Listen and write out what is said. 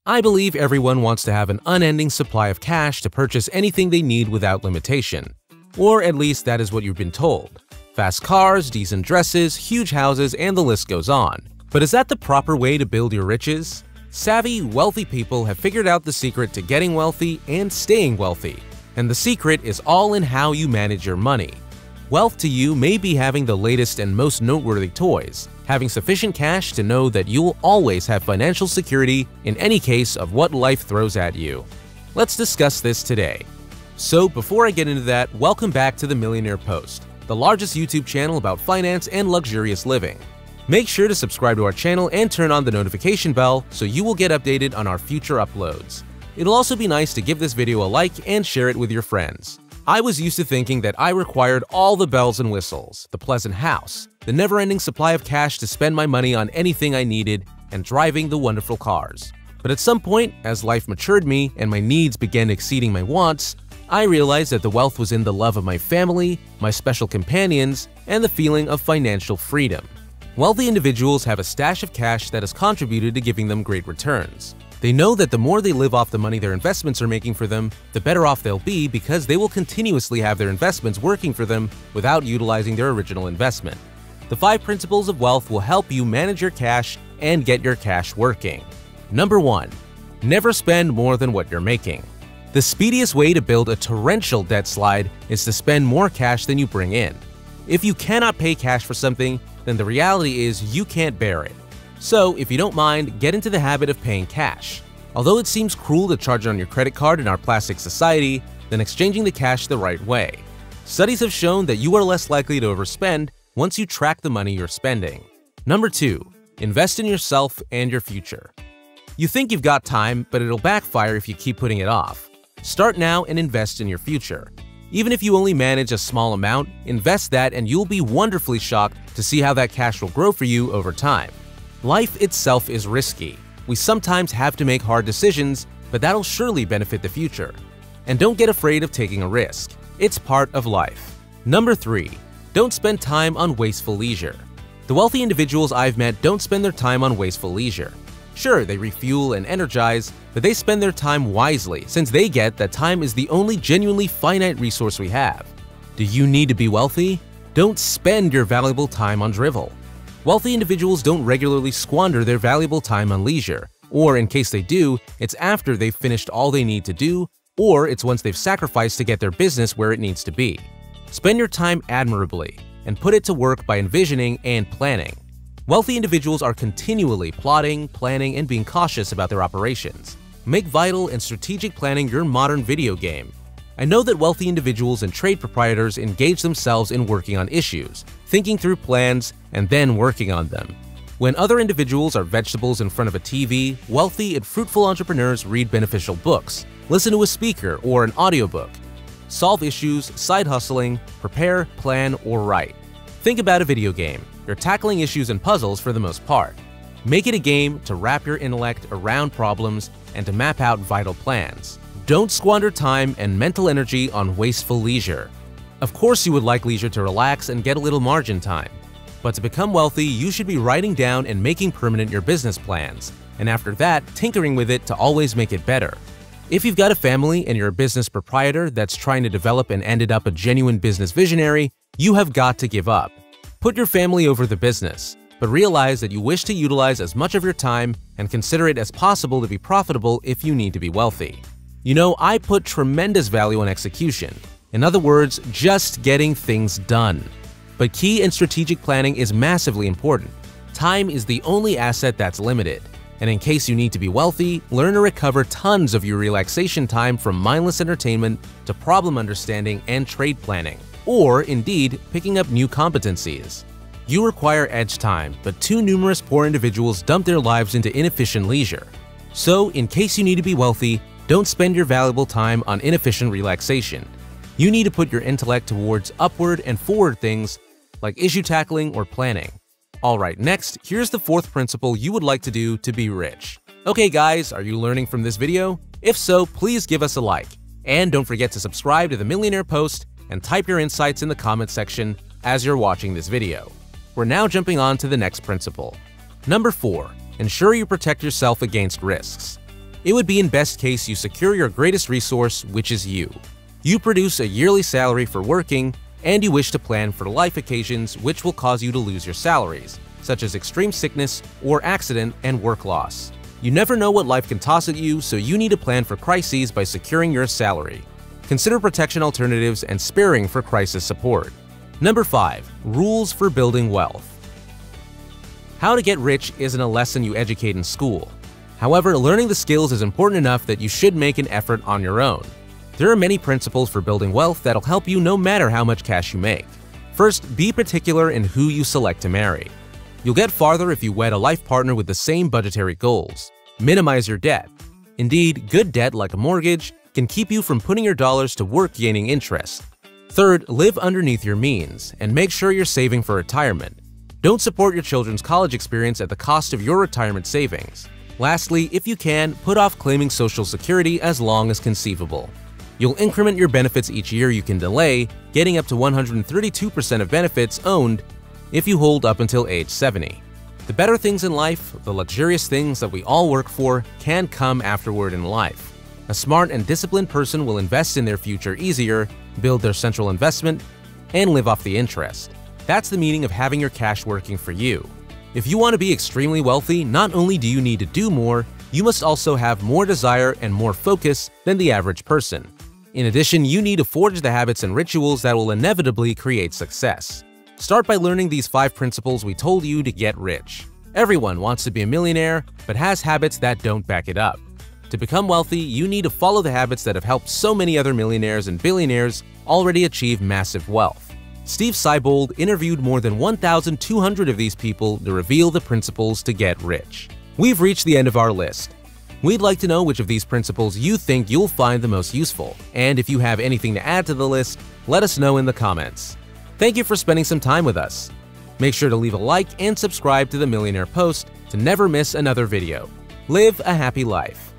I believe everyone wants to have an unending supply of cash to purchase anything they need without limitation. Or at least that is what you've been told. Fast cars, decent dresses, huge houses, and the list goes on. But is that the proper way to build your riches? Savvy, wealthy people have figured out the secret to getting wealthy and staying wealthy. And the secret is all in how you manage your money. Wealth to you may be having the latest and most noteworthy toys, having sufficient cash to know that you'll always have financial security in any case of what life throws at you. Let's discuss this today. So before I get into that, welcome back to the Millionaire Post, the largest YouTube channel about finance and luxurious living. Make sure to subscribe to our channel and turn on the notification bell so you will get updated on our future uploads. It'll also be nice to give this video a like and share it with your friends. I was used to thinking that I required all the bells and whistles, the pleasant house, the never-ending supply of cash to spend my money on anything I needed, and driving the wonderful cars. But at some point, as life matured me and my needs began exceeding my wants, I realized that the wealth was in the love of my family, my special companions, and the feeling of financial freedom. Wealthy individuals have a stash of cash that has contributed to giving them great returns. They know that the more they live off the money their investments are making for them, the better off they'll be because they will continuously have their investments working for them without utilizing their original investment. The 5 principles of wealth will help you manage your cash and get your cash working. Number 1. Never spend more than what you're making. The speediest way to build a torrential debt slide is to spend more cash than you bring in. If you cannot pay cash for something, then the reality is you can't bear it. So, if you don't mind, get into the habit of paying cash. Although it seems cruel to charge on your credit card in our plastic society, then exchanging the cash the right way. Studies have shown that you are less likely to overspend once you track the money you're spending. Number 2. Invest in yourself and your future. You think you've got time, but it'll backfire if you keep putting it off. Start now and invest in your future. Even if you only manage a small amount, invest that and you'll be wonderfully shocked to see how that cash will grow for you over time. Life itself is risky. We sometimes have to make hard decisions, but that'll surely benefit the future. And don't get afraid of taking a risk. It's part of life. Number 3. Don't spend time on wasteful leisure. The wealthy individuals I've met don't spend their time on wasteful leisure. Sure, they refuel and energize, but they spend their time wisely since they get that time is the only genuinely finite resource we have. Do you need to be wealthy? Don't spend your valuable time on drivel. Wealthy individuals don't regularly squander their valuable time on leisure, or in case they do, it's after they've finished all they need to do, or it's once they've sacrificed to get their business where it needs to be. Spend your time admirably, and put it to work by envisioning and planning. Wealthy individuals are continually plotting, planning, and being cautious about their operations. Make vital and strategic planning your modern video game. I know that wealthy individuals and trade proprietors engage themselves in working on issues, thinking through plans, and then working on them. When other individuals are vegetables in front of a TV, wealthy and fruitful entrepreneurs read beneficial books, listen to a speaker or an audiobook, solve issues, side hustling, prepare, plan, or write. Think about a video game. You're tackling issues and puzzles for the most part. Make it a game to wrap your intellect around problems and to map out vital plans. Don't squander time and mental energy on wasteful leisure. Of course you would like leisure to relax and get a little margin time. But to become wealthy, you should be writing down and making permanent your business plans, and after that, tinkering with it to always make it better. If you've got a family and you're a business proprietor that's trying to develop and ended up a genuine business visionary, you have got to give up. Put your family over the business, but realize that you wish to utilize as much of your time and consider it as possible to be profitable if you need to be wealthy. You know, I put tremendous value on execution. In other words, just getting things done. But key and strategic planning is massively important. Time is the only asset that's limited. And in case you need to be wealthy, learn to recover tons of your relaxation time from mindless entertainment to problem understanding and trade planning, or indeed, picking up new competencies. You require edge time, but too numerous poor individuals dump their lives into inefficient leisure. So, in case you need to be wealthy, don't spend your valuable time on inefficient relaxation. You need to put your intellect towards upward and forward things like issue tackling or planning. Alright, next, here's the 4th principle you would like to do to be rich. Okay guys, are you learning from this video? If so, please give us a like. And don't forget to subscribe to the Millionaire Post and type your insights in the comment section as you're watching this video. We're now jumping on to the next principle. Number 4. Ensure you protect yourself against risks. It would be in best case you secure your greatest resource, which is you. You produce a yearly salary for working, and you wish to plan for life occasions which will cause you to lose your salaries, such as extreme sickness or accident and work loss. You never know what life can toss at you, so you need to plan for crises by securing your salary. Consider protection alternatives and sparing for crisis support. Number 5. Rules for building wealth. How to get rich isn't a lesson you educate in school. However, learning the skills is important enough that you should make an effort on your own. There are many principles for building wealth that'll help you no matter how much cash you make. First, be particular in who you select to marry. You'll get farther if you wed a life partner with the same budgetary goals. Minimize your debt. Indeed, good debt like a mortgage can keep you from putting your dollars to work gaining interest. Third, live underneath your means and make sure you're saving for retirement. Don't support your children's college experience at the cost of your retirement savings. Lastly, if you can, put off claiming Social Security as long as conceivable. You'll increment your benefits each year you can delay, getting up to 132% of benefits owned if you hold up until age 70. The better things in life, the luxurious things that we all work for, can come afterward in life. A smart and disciplined person will invest in their future easier, build their central investment, and live off the interest. That's the meaning of having your cash working for you. If you want to be extremely wealthy, not only do you need to do more, you must also have more desire and more focus than the average person. In addition, you need to forge the habits and rituals that will inevitably create success. Start by learning these 5 principles we told you to get rich. Everyone wants to be a millionaire, but has habits that don't back it up. To become wealthy, you need to follow the habits that have helped so many other millionaires and billionaires already achieve massive wealth. Steve Seibold interviewed more than 1,200 of these people to reveal the principles to get rich. We've reached the end of our list. We'd like to know which of these principles you think you'll find the most useful, and if you have anything to add to the list, let us know in the comments. Thank you for spending some time with us. Make sure to leave a like and subscribe to the Millionaire Post to never miss another video. Live a happy life.